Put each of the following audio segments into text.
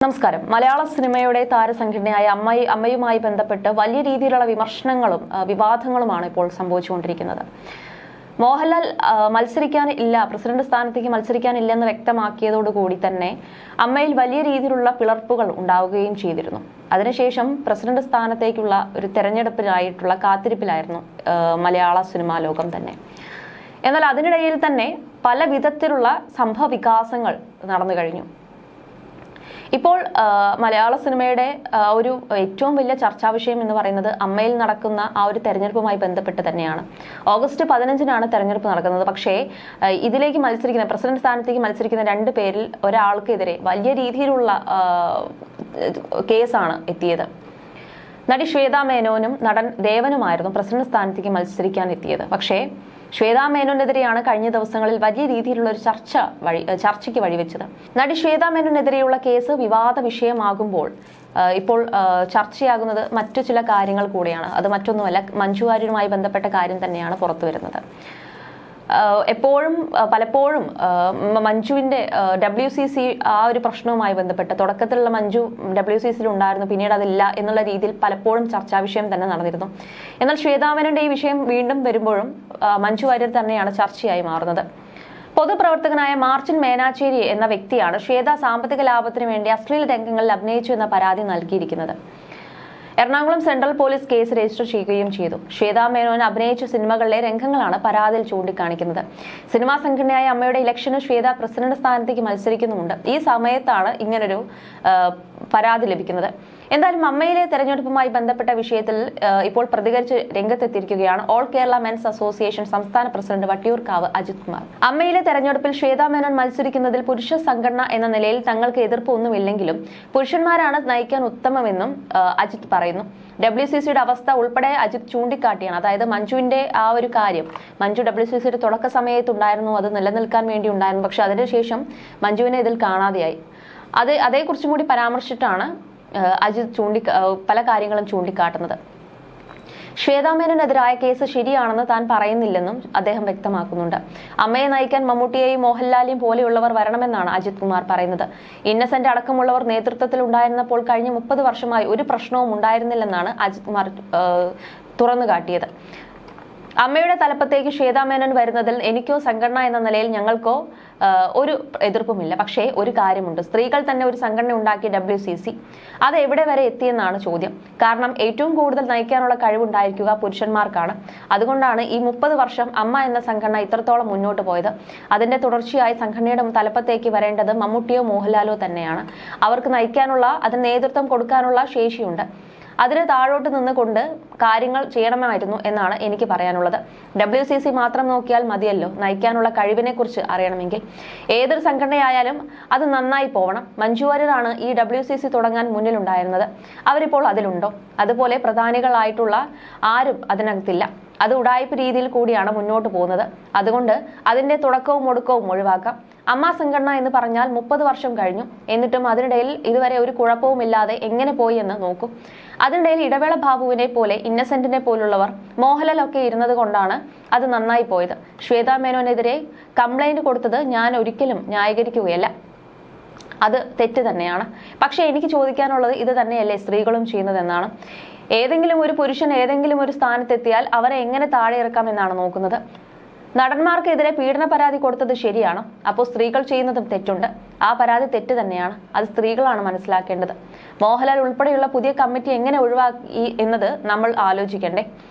നമസ്കാരം. മലയാള സിനിമയുടെ താരസംഘടനയായ അമ്മയുമായി ബന്ധപ്പെട്ട് വലിയ രീതിയിലുള്ള വിമർശനങ്ങളും വിവാദങ്ങളുമാണ് ഇപ്പോൾ സംഭവിച്ചുകൊണ്ടിരിക്കുന്നത്. മോഹൻലാൽ പ്രസിഡന്റ് സ്ഥാനത്തേക്ക് മത്സരിക്കാനില്ലെന്ന് വ്യക്തമാക്കിയതോടുകൂടി തന്നെ അമ്മയിൽ വലിയ രീതിയിലുള്ള പിളർപ്പുകൾ ഉണ്ടാവുകയും ചെയ്തിരുന്നു. അതിനുശേഷം പ്രസിഡന്റ് സ്ഥാനത്തേക്കുള്ള ഒരു തെരഞ്ഞെടുപ്പിനായിട്ടുള്ള കാത്തിരിപ്പിലായിരുന്നു മലയാള സിനിമാ ലോകം തന്നെ. എന്നാൽ അതിനിടയിൽ തന്നെ പല വിധത്തിലുള്ള സംഭവ വികാസങ്ങൾ നടന്നു കഴിഞ്ഞു. ഇപ്പോൾ മലയാള സിനിമയുടെ ഒരു ഏറ്റവും വലിയ ചർച്ചാ വിഷയം എന്ന് പറയുന്നത് അമ്മയിൽ നടക്കുന്ന ആ ഒരു തെരഞ്ഞെടുപ്പുമായി ബന്ധപ്പെട്ട് തന്നെയാണ്. ഓഗസ്റ്റ് 15-നാണ് തെരഞ്ഞെടുപ്പ് നടക്കുന്നത്. പക്ഷേ ഇതിലേക്ക് പ്രസിഡന്റ് സ്ഥാനത്തേക്ക് മത്സരിക്കുന്ന 2 പേരിൽ ഒരാൾക്കെതിരെ വലിയ രീതിയിലുള്ള കേസാണ് എത്തിയത്. നടി ശ്വേതാ മേനോനും നടൻ ദേവനുമായിരുന്നു പ്രസിഡന്റ് സ്ഥാനത്തേക്ക് മത്സരിക്കാൻ എത്തിയത്. പക്ഷേ ശ്വേതാ മേനോനെതിരെയാണ് കഴിഞ്ഞ ദിവസങ്ങളിൽ വലിയ രീതിയിലുള്ള ഒരു ചർച്ചയ്ക്ക് വഴിവെച്ചത്. നടി ശ്വേതാ മേനോനെതിരെയുള്ള കേസ് വിവാദ വിഷയമാകുമ്പോൾ ഇപ്പോൾ ചർച്ചയാകുന്നത് മറ്റു ചില കാര്യങ്ങൾ കൂടിയാണ്. അത് മറ്റൊന്നുമല്ല, മഞ്ജു വാര്യരുമായി ബന്ധപ്പെട്ട കാര്യം തന്നെയാണ് പുറത്തു വരുന്നത്. പലപ്പോഴും മഞ്ജുവിന്റെ WCC ആ ഒരു പ്രശ്നവുമായി ബന്ധപ്പെട്ട് തുടക്കത്തിലുള്ള മഞ്ജു WCCയിൽ ഉണ്ടായിരുന്നു, പിന്നീട് അതില്ല എന്നുള്ള രീതിയിൽ പലപ്പോഴും ചർച്ചാ വിഷയം തന്നെ നടന്നിരുന്നു. എന്നാൽ ശ്വേതാ മേനോന്റെ ഈ വിഷയം വീണ്ടും വരുമ്പോഴും മഞ്ജു വാര്യർ തന്നെയാണ് ചർച്ചയായി മാറുന്നത്. പൊതുപ്രവർത്തകനായ മാർച്ചിൻ മേനാച്ചേരി എന്ന വ്യക്തിയാണ് ശ്വേത സാമ്പത്തിക ലാഭത്തിന് വേണ്ടി അശ്ലീല രംഗങ്ങളിൽ അഭിനയിച്ചു എന്ന പരാതി നൽകിയിരിക്കുന്നത്. Ernakulam central police case register ചെയ്യുകയും ചെയ്തു. ശ്വേതാ മേനോൻ അഭിനയിച്ച സിനിമകളിലെ രംഗങ്ങളാണ് പരാതിയിൽ ചൂണ്ടിക്കാണിക്കുന്നത്. സിനിമാ സംഘടനയായ അമ്മയുടെ ഇലക്ഷന് ശ്വേത പ്രസിഡന്റ് സ്ഥാനത്തേക്ക് മത്സരിക്കുന്നുമുണ്ട്. ഈ സമയത്താണ് ഇങ്ങനൊരു പരാതി ലഭിക്കുന്നത്. എന്തായാലും അമ്മയിലെ തെരഞ്ഞെടുപ്പുമായി ബന്ധപ്പെട്ട വിഷയത്തിൽ ഇപ്പോൾ പ്രതികരിച്ച് രംഗത്തെത്തിയിരിക്കുകയാണ് ഓൾ കേരള മെൻസ് അസോസിയേഷൻ സംസ്ഥാന പ്രസിഡന്റ് വട്ടിയൂർക്കാവ് അജിത് കുമാർ. അമ്മയിലെ തെരഞ്ഞെടുപ്പിൽ ശ്വേതാ മേനോൻ മത്സരിക്കുന്നതിൽ പുരുഷ സംഘടന എന്ന നിലയിൽ തങ്ങൾക്ക് എതിർപ്പൊന്നുമില്ലെങ്കിലും പുരുഷന്മാരാണ് നയിക്കാൻ ഉത്തമമെന്നും അജിത് പറയുന്നു. WCCയുടെ അവസ്ഥ ഉൾപ്പെടെ അജിത് ചൂണ്ടിക്കാട്ടിയാണ്. അതായത് മഞ്ജുവിന്റെ ആ ഒരു കാര്യം, മഞ്ജു WCCയുടെ തുടക്ക സമയത്തുണ്ടായിരുന്നു, അത് നിലനിൽക്കാൻ വേണ്ടി ഉണ്ടായിരുന്നു. പക്ഷെ അതിനുശേഷം മഞ്ജുവിനെ ഇതിൽ കാണാതെയായി. അതേക്കുറിച്ചും കൂടി പരാമർശിച്ചിട്ടാണ് അജിത് പല കാര്യങ്ങളും ചൂണ്ടിക്കാട്ടുന്നത്. ശ്വേതാ മേനോനെതിരായ കേസ് ശരിയാണെന്ന് താൻ പറയുന്നില്ലെന്നും അദ്ദേഹം വ്യക്തമാക്കുന്നുണ്ട്. അമ്മയെ നയിക്കാൻ മമ്മൂട്ടിയെയും മോഹൻലാലിനെയും പോലെയുള്ളവർ വരണമെന്നാണ് അജിത് കുമാർ പറയുന്നത്. ഇന്നസെന്റ് അടക്കമുള്ളവർ നേതൃത്വത്തിൽ ഉണ്ടായിരുന്നപ്പോൾ കഴിഞ്ഞ 30 വർഷമായി ഒരു പ്രശ്നവും ഉണ്ടായിരുന്നില്ലെന്നാണ് അജിത് കുമാർ തുറന്നുകാട്ടിയത്. അമ്മയുടെ തലപ്പത്തേക്ക് ശ്വേതാ മേനോൻ വരുന്നതിൽ എനിക്കോ സംഘടന എന്ന നിലയിൽ ഞങ്ങൾക്കോ ഒരു എതിർപ്പുമില്ല. പക്ഷേ ഒരു കാര്യമുണ്ട്, സ്ത്രീകൾ തന്നെ ഒരു സംഘടന ഉണ്ടാക്കിയ WCC അത് എവിടെ വരെ എത്തിയെന്നാണ് ചോദ്യം. കാരണം ഏറ്റവും കൂടുതൽ നയിക്കാനുള്ള കഴിവുണ്ടായിരിക്കുക പുരുഷന്മാർക്കാണ്. അതുകൊണ്ടാണ് ഈ 30 വർഷം അമ്മ എന്ന സംഘടന ഇത്രത്തോളം മുന്നോട്ട് പോയത്. അതിന്റെ തുടർച്ചയായി സംഘടനയുടെ തലപ്പത്തേക്ക് വരേണ്ടത് മമ്മൂട്ടിയോ മോഹൻലാലോ തന്നെയാണ്. അവർക്ക് അതിന് നേതൃത്വം കൊടുക്കാനുള്ള ശേഷിയുണ്ട്. അതിന് താഴോട്ട് നിന്നുകൊണ്ട് കാര്യങ്ങൾ ചെയ്യണമായിരുന്നു എന്നാണ് എനിക്ക് പറയാനുള്ളത്. WCC മാത്രം നോക്കിയാൽ മതിയല്ലോ നയിക്കാനുള്ള കഴിവിനെ കുറിച്ച് അറിയണമെങ്കിൽ. ഏതൊരു സംഘടനയായാലും അത് നന്നായി പോവണം. മഞ്ജു വാര്യരാണ് ഈ WCC തുടങ്ങാൻ മുന്നിലുണ്ടായിരുന്നത്. അവരിപ്പോൾ അതിലുണ്ടോ? അതുപോലെ പ്രധാനികളായിട്ടുള്ള ആരും അതിനകത്തില്ല. അത് ഉടായ്പ രീതിയിൽ കൂടിയാണ് മുന്നോട്ട് പോകുന്നത്. അതുകൊണ്ട് അതിന്റെ തുടക്കവും ഒടുക്കവും ഒഴിവാക്കാം. അമ്മ സംഘടന എന്ന് പറഞ്ഞാൽ 30 വർഷം കഴിഞ്ഞു. എന്നിട്ടും അതിനിടയിൽ ഇതുവരെ ഒരു കുഴപ്പവുമില്ലാതെ എങ്ങനെ പോയി എന്ന് നോക്കൂ. അതിനിടയിൽ ഇടവേള ബാബുവിനെ പോലെ ഇന്നസെന്റിനെ പോലുള്ളവർ മോഹൻലാലൊക്കെ ഇരുന്നത് കൊണ്ടാണ് അത് നന്നായി പോയത്. ശ്വേതാ മേനോനെതിരെ കംപ്ലൈന്റ് കൊടുത്തത് ഞാൻ ഒരിക്കലും ന്യായീകരിക്കുകയല്ല, അത് തെറ്റ് തന്നെയാണ്. പക്ഷെ എനിക്ക് ചോദിക്കാനുള്ളത് ഇത് തന്നെയല്ലേ സ്ത്രീകളും ചെയ്യുന്നതെന്നാണ്. ഏതെങ്കിലും ഒരു പുരുഷൻ ഏതെങ്കിലും ഒരു സ്ഥാനത്തെത്തിയാൽ അവരെ എങ്ങനെ താഴെ ഇറക്കാമെന്നാണ് നോക്കുന്നത്. നടന്മാർക്കെതിരെ പീഡന പരാതി കൊടുത്തത് ശരിയാണ്. അപ്പോൾ സ്ത്രീകൾ ചെയ്യുന്നതും തെറ്റുണ്ട്. ആ പരാതി തെറ്റ് തന്നെയാണ്. അത് സ്ത്രീകളാണ് മനസ്സിലാക്കേണ്ടത്. മോഹൻലാൽ ഉൾപ്പെടെയുള്ള പുതിയ കമ്മിറ്റി എങ്ങനെ ഒഴിവാക്കി എന്നത് നമ്മൾ ആലോചിക്കണ്ടേ?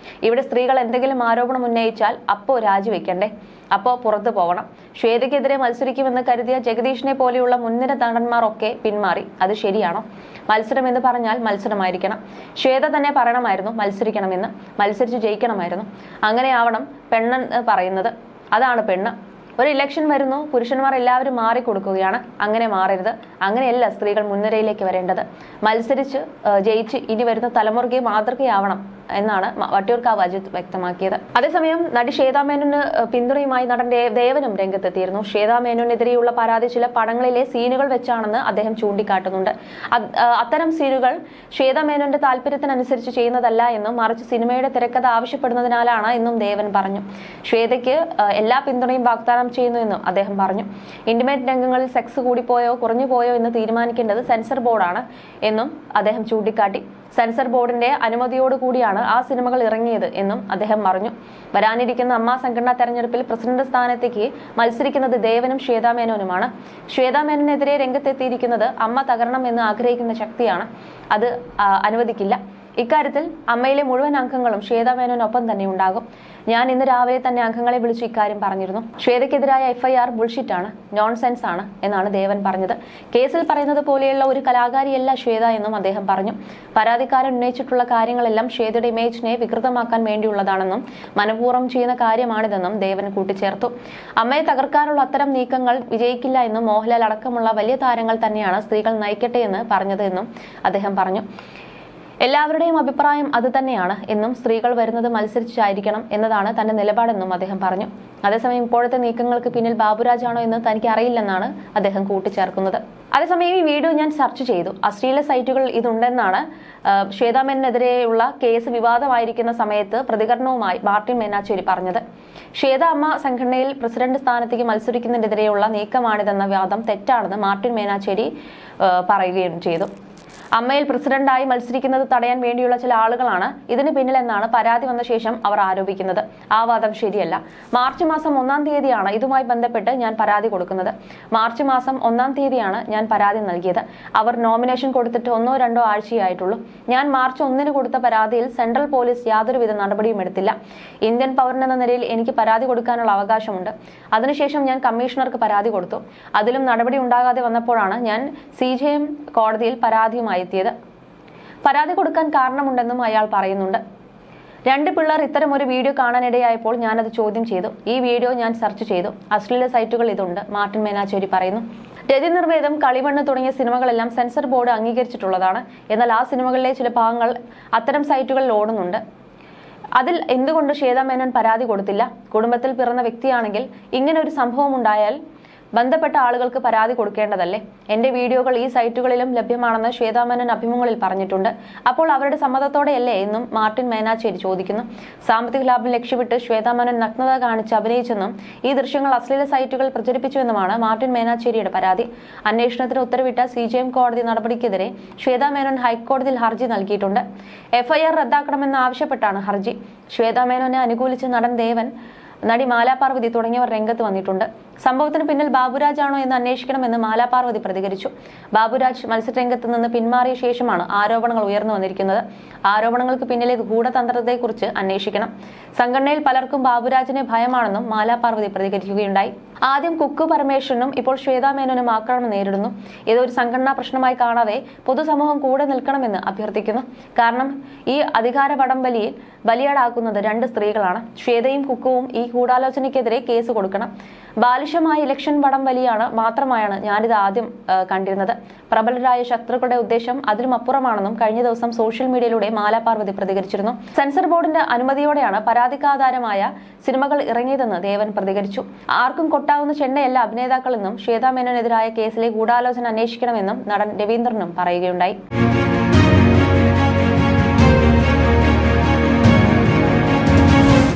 ഇവിടെ സ്ത്രീകൾ എന്തെങ്കിലും ആരോപണം ഉന്നയിച്ചാൽ അപ്പോൾ രാജിവെക്കണ്ടേ? അപ്പോൾ പുറത്തു പോകണം. ശ്വേതയ്ക്കെതിരെ മത്സരിക്കുമെന്ന് കരുതിയ ജഗദീഷിനെ പോലെയുള്ള മുൻനിര നടന്മാർ ഒക്കെ പിന്മാറി. അത് ശരിയാണോ? മത്സരം എന്ന് പറഞ്ഞാൽ മത്സരമായിരിക്കണം. ശ്വേത തന്നെ പറയണമായിരുന്നു മത്സരിക്കണമെന്ന്, മത്സരിച്ച് ജയിക്കണമായിരുന്നു. അങ്ങനെയാവണം പെണ്ണെന്ന് പറയുന്നത്. അതാണ് പെണ്ണ്. ഒരു ഇലക്ഷൻ വരുന്നു, പുരുഷന്മാർ എല്ലാവരും മാറിക്കൊടുക്കുകയാണ്. അങ്ങനെ മാറരുത്. അങ്ങനെയല്ല സ്ത്രീകൾ മുൻനിരയിലേക്ക് വരേണ്ടത്. മത്സരിച്ച് ജയിച്ച് ഇനി വരുന്ന തലമുറയ്ക്ക് മാതൃകയാവണം എന്നാണ് വട്ടിയൂർക്കാവ് അജിത് വ്യക്തമാക്കിയത്. അതേസമയം നടി ശ്വേതാ മേനോന് പിന്തുണയുമായി നടൻ ദേവനും രംഗത്തെത്തിയിരുന്നു. ശ്വേതാ മേനോനെതിരെയുള്ള പരാതി ചില പടങ്ങളിലെ സീനുകൾ വെച്ചാണെന്ന് അദ്ദേഹം ചൂണ്ടിക്കാട്ടുന്നുണ്ട്. അത്തരം സീനുകൾ ശ്വേതാ മേനോന്റെ താല്പര്യത്തിനനുസരിച്ച് ചെയ്യുന്നതല്ല എന്നും മറിച്ച് സിനിമയുടെ തിരക്കഥ ആവശ്യപ്പെടുന്നതിനാലാണ് എന്നും ദേവൻ പറഞ്ഞു. ശ്വേതയ്ക്ക് എല്ലാ പിന്തുണയും വാഗ്ദാനം ചെയ്യുന്നു എന്നും അദ്ദേഹം പറഞ്ഞു. ഇന്റിമേറ്റ് രംഗങ്ങളിൽ സെക്സ് കൂടിപ്പോയോ കുറഞ്ഞുപോയോ എന്ന് തീരുമാനിക്കേണ്ടത് സെൻസർ ബോർഡാണ് എന്നും അദ്ദേഹം ചൂണ്ടിക്കാട്ടി. സെൻസർ ബോർഡിന്റെ അനുമതിയോടുകൂടിയാണ് ആ സിനിമകൾ ഇറങ്ങിയത് എന്നും അദ്ദേഹം പറഞ്ഞു. വരാനിരിക്കുന്ന അമ്മ സംഘടനാ തെരഞ്ഞെടുപ്പിൽ പ്രസിഡന്റ് സ്ഥാനത്തേക്ക് മത്സരിക്കുന്നത് ദേവനും ശ്വേതാ മേനോനുമാണ്. ശ്വേതാ മേനോനെതിരെ രംഗത്തെത്തിയിരിക്കുന്നത് അമ്മ തകരണം എന്ന് ആഗ്രഹിക്കുന്ന ശക്തിയാണ്. അത് അനുവദിക്കില്ല. ഇക്കാര്യത്തിൽ അമ്മയിലെ മുഴുവൻ അംഗങ്ങളും ശ്വേതാ മേനോനൊപ്പം തന്നെ ഉണ്ടാകും. ഞാൻ ഇന്ന് രാവിലെ തന്നെ അംഗങ്ങളെ വിളിച്ചു ഇക്കാര്യം പറഞ്ഞിരുന്നു. ശ്വേതയ്ക്കെതിരായ FIR ബുൾഷിറ്റാണ്, നോൺസെൻസ് ആണ് എന്നാണ് ദേവൻ പറഞ്ഞത്. കേസിൽ പറയുന്നത് പോലെയുള്ള ഒരു കലാകാരിയല്ല ശ്വേത എന്നും അദ്ദേഹം പറഞ്ഞു. പരാതിക്കാരൻ ഉന്നയിച്ചിട്ടുള്ള കാര്യങ്ങളെല്ലാം ശ്വേതയുടെ ഇമേജിനെ വികൃതമാക്കാൻ വേണ്ടിയുള്ളതാണെന്നും മനഃപൂർവ്വം ചെയ്യുന്ന കാര്യമാണിതെന്നും ദേവൻ കൂട്ടിച്ചേർത്തു. അമ്മയെ തകർക്കാനുള്ള അത്തരം നീക്കങ്ങൾ വിജയിക്കില്ല എന്നും മോഹൻലാൽ അടക്കമുള്ള വലിയ താരങ്ങൾ തന്നെയാണ് സ്ത്രീകൾ നയിക്കട്ടെ എന്ന് പറഞ്ഞത് എന്നും അദ്ദേഹം പറഞ്ഞു. എല്ലാവരുടെയും അഭിപ്രായം അത് തന്നെയാണ് എന്നും സ്ത്രീകൾ വരുന്നത് മത്സരിച്ചായിരിക്കണം എന്നതാണ് തന്റെ നിലപാടെന്നും അദ്ദേഹം പറഞ്ഞു. അതേസമയം ഇപ്പോഴത്തെ നീക്കങ്ങൾക്ക് പിന്നിൽ ബാബുരാജാണോ എന്ന് തനിക്ക് അറിയില്ലെന്നാണ് അദ്ദേഹം കൂട്ടിച്ചേർക്കുന്നത്. അതേസമയം ഈ വീഡിയോ ഞാൻ സെർച്ച് ചെയ്തു. അശ്ലീല സൈറ്റുകൾ ഇതുണ്ടെന്നാണ് ശ്വേതാ മേനോനെതിരെയുള്ള കേസ് വിവാദമായിരിക്കുന്ന സമയത്ത് പ്രതികരണവുമായി മാർട്ടിൻ മേനാച്ചേരി പറഞ്ഞത്. ശ്വേത അമ്മ സംഘടനയിൽ പ്രസിഡന്റ് സ്ഥാനത്തേക്ക് മത്സരിക്കുന്നതിനെതിരെയുള്ള നീക്കമാണിതെന്ന വാദം തെറ്റാണെന്ന് മാർട്ടിൻ മേനാച്ചേരി പറയുകയും ചെയ്തു. അമ്മയിൽ പ്രസിഡന്റായി മത്സരിക്കുന്നത് തടയാൻ വേണ്ടിയുള്ള ചില ആളുകളാണ് ഇതിന് പിന്നിലെന്നാണ് പരാതി വന്ന ശേഷം അവർ ആരോപിക്കുന്നത്. ആ വാദം ശരിയല്ല. മാർച്ച് മാസം 1-ാം തീയതിയാണ് ഇതുമായി ബന്ധപ്പെട്ട് ഞാൻ പരാതി കൊടുക്കുന്നത്. മാർച്ച് മാസം 1-ാം തീയതിയാണ് ഞാൻ പരാതി നൽകിയത്. അവർ നോമിനേഷൻ കൊടുത്തിട്ട് 1-2 ആഴ്ചയായിട്ടുള്ളൂ. ഞാൻ മാർച്ച് 1-ന് കൊടുത്ത പരാതിയിൽ സെൻട്രൽ പോലീസ് യാതൊരുവിധ നടപടിയും എടുത്തില്ല. ഇന്ത്യൻ പൗരനെന്ന നിലയിൽ എനിക്ക് പരാതി കൊടുക്കാനുള്ള അവകാശമുണ്ട്. അതിനുശേഷം ഞാൻ കമ്മീഷണർക്ക് പരാതി കൊടുത്തു. അതിലും നടപടി ഉണ്ടാകാതെ വന്നപ്പോഴാണ് ഞാൻ CJM കോടതിയിൽ പരാതിയുമായി എത്തിയത്. പരാതി കൊടുക്കാൻ കാരണമുണ്ടെന്നും അയാൾ പറയുന്നുണ്ട്. 2 പിള്ളേർ ഇത്തരം ഒരു വീഡിയോ കാണാനിടയായപ്പോൾ ഞാനത് ചോദ്യം ചെയ്തു. ഈ വീഡിയോ ഞാൻ സെർച്ച് ചെയ്തു. അശ്ലീല സൈറ്റുകൾ ഇതുണ്ട്, മാർട്ടിൻ മേനാച്ചേരി പറയുന്നു. രതി നിർവേദം, കളിമണ്ണ് തുടങ്ങിയ സിനിമകളെല്ലാം സെൻസർ ബോർഡ് അംഗീകരിച്ചിട്ടുള്ളതാണ്. എന്നാൽ ആ സിനിമകളിലെ ചില ഭാഗങ്ങൾ അത്തരം സൈറ്റുകളിൽ ഓടുന്നുണ്ട്. അതിൽ എന്തുകൊണ്ട് ശ്വേതാ മേനോൻ പരാതി കൊടുത്തില്ല? കുടുംബത്തിൽ പിറന്ന വ്യക്തിയാണെങ്കിൽ ഇങ്ങനെ ഒരു സംഭവം ഉണ്ടായാൽ ബന്ധപ്പെട്ട ആളുകൾക്ക് പരാതി കൊടുക്കേണ്ടതല്ലേ? എന്റെ വീഡിയോകൾ ഈ സൈറ്റുകളിലും ലഭ്യമാണെന്ന് ശ്വേതാ മേനോൻ അഭിമുഖങ്ങളിൽ പറഞ്ഞിട്ടുണ്ട്. അപ്പോൾ അവരുടെ സമ്മതത്തോടെയല്ലേ എന്നും മാർട്ടിൻ മേനാച്ചേരി ചോദിക്കുന്നു. സാമ്പത്തിക ലാഭം ലക്ഷ്യമിട്ട് ശ്വേതാ മേനോൻ നഗ്നത കാണിച്ച് അഭിനയിച്ചെന്നും ഈ ദൃശ്യങ്ങൾ അശ്ലീല സൈറ്റുകൾ പ്രചരിപ്പിച്ചുവെന്നുമാണ് മാർട്ടിൻ മേനാച്ചേരിയുടെ പരാതി. അന്വേഷണത്തിന് ഉത്തരവിട്ട CJM കോടതി നടപടിക്കെതിരെ ശ്വേതാ മേനോൻ ഹൈക്കോടതിയിൽ ഹർജി നൽകിയിട്ടുണ്ട്. FIR റദ്ദാക്കണമെന്ന് ആവശ്യപ്പെട്ടാണ് ഹർജി. ശ്വേതാ മേനോനെ അനുകൂലിച്ച് നടൻ ദേവൻ, നടി മാലാപാർവതി തുടങ്ങിയവർ രംഗത്ത് വന്നിട്ടുണ്ട്. സംഭവത്തിന് പിന്നിൽ ബാബുരാജാണോ എന്ന് അന്വേഷിക്കണമെന്ന് മാലാപാർവതി പ്രതികരിച്ചു. ബാബുരാജ് മത്സരരംഗത്ത് നിന്ന് പിന്മാറിയ ശേഷമാണ് ആരോപണങ്ങൾ ഉയർന്നു വന്നിരിക്കുന്നത്. ആരോപണങ്ങൾക്ക് പിന്നിലെ ഗൂഢതന്ത്രത്തെക്കുറിച്ച് അന്വേഷിക്കണം. സംഘടനയിൽ പലർക്കും ബാബുരാജിനെ ഭയമാണെന്നും മാലാപാർവതി പ്രതികരിക്കുകയുണ്ടായി. ആദ്യം കുക്കു പരമേശ്വരനും ഇപ്പോൾ ശ്വേതാ മേനോനും ആക്രമണം നേരിടുന്നു. ഇതൊരു സംഘടനാ പ്രശ്നമായി കാണാതെ പൊതുസമൂഹം കൂടെ നിൽക്കണമെന്ന് അഭ്യർത്ഥിക്കുന്നു. കാരണം ഈ അധികാര വടംവലിയിൽ ബലിയാടാക്കുന്നത് 2 സ്ത്രീകളാണ്. ശ്വേതയും കുക്കുവും ഈ ഗൂഢാലോചനയ്ക്കെതിരെ കേസ് കൊടുക്കണം. ബാലിശമായ ഇലക്ഷൻ വടംവലിയാണ് മാത്രമായാണ് ഞാനിത് ആദ്യം കണ്ടിരുന്നത്. പ്രബലരായ ശത്രുക്കളുടെ ഉദ്ദേശം അതിലുമപ്പുറമാണെന്നും കഴിഞ്ഞ ദിവസം സോഷ്യൽ മീഡിയയിലൂടെ മാലാപാർവതി പ്രതികരിച്ചിരുന്നു. സെൻസർ ബോർഡിന്റെ അനുമതിയോടെയാണ് പരാതിക്കാധാരമായ സിനിമകൾ ഇറങ്ങിയതെന്ന് ദേവൻ പ്രതികരിച്ചു. ആർക്കും കൊട്ടാവുന്ന ചെണ്ടയല്ല അഭിനേതാക്കളെന്നും ശ്വേതാ മേനോനെതിരായ കേസിലെ ഗൂഢാലോചന അന്വേഷിക്കണമെന്നും നടൻ രവീന്ദ്രനും പറയുകയുണ്ടായി.